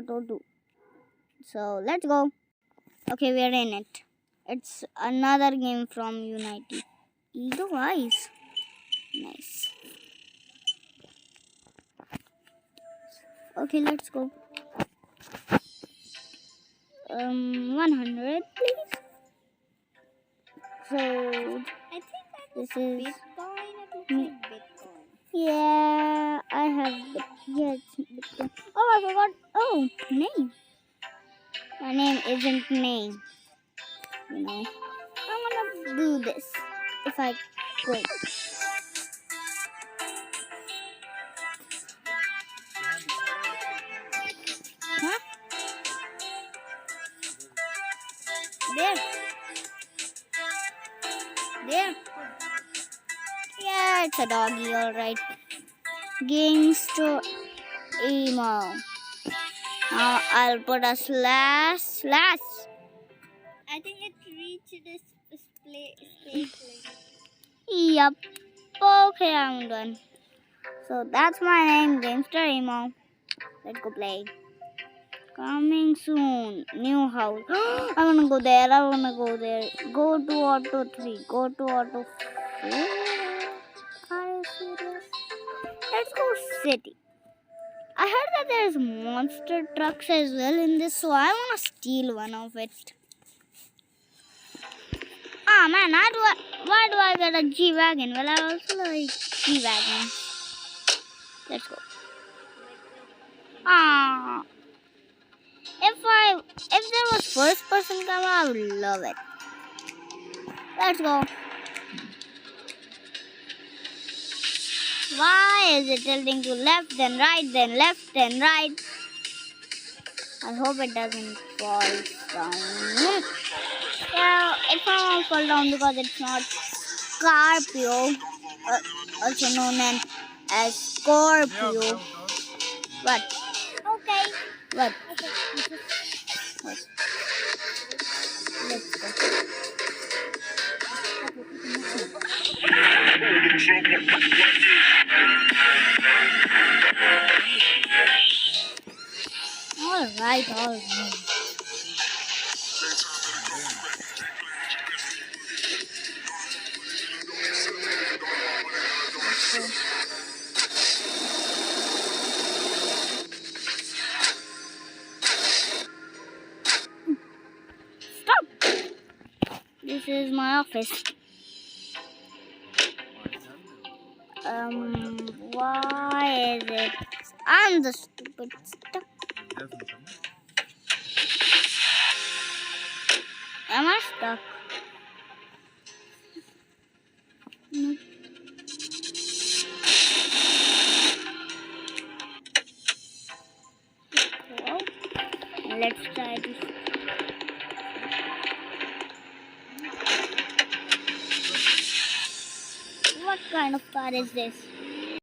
Auto 2. So let's go. Okay, we're in it. It's another game from Unity. Ego Eyes. Nice. Okay, let's go. 100, please. So I think this is Bitcoin. yeah. I have Bitcoin. Oh, I forgot. Oh, name. My name isn't name. You know. I'm gonna do this if I quit. Huh? There. There. Yeah, it's a doggy, alright. Gangster emo. Now I'll put a slash. I think it reached this space limit. Yup. Okay, I'm done. So that's my name, Gangster emo. Let's go play. Coming soon. New house. I wanna go there. Go to Auto 3. Go to Auto 4. Are you serious? Let's go city. I heard that there's monster trucks as well in this, so I wanna steal one of it. Ah man, why do I get a G-Wagon? Well, I also like G-Wagon. Let's go. Ah. If there was first person camera, I would love it. Let's go. Why is it tilting to left then right then left then right? I hope it doesn't fall down. Yeah, it won't fall down because it's not Scorpio, also known as Scorpio. What? Okay. What? Okay. What? Let's go. All right. Stop! This is my office. Why is it? I'm the stupid stuff. Am I stuck? No. Well, let's try this. What kind of car is this?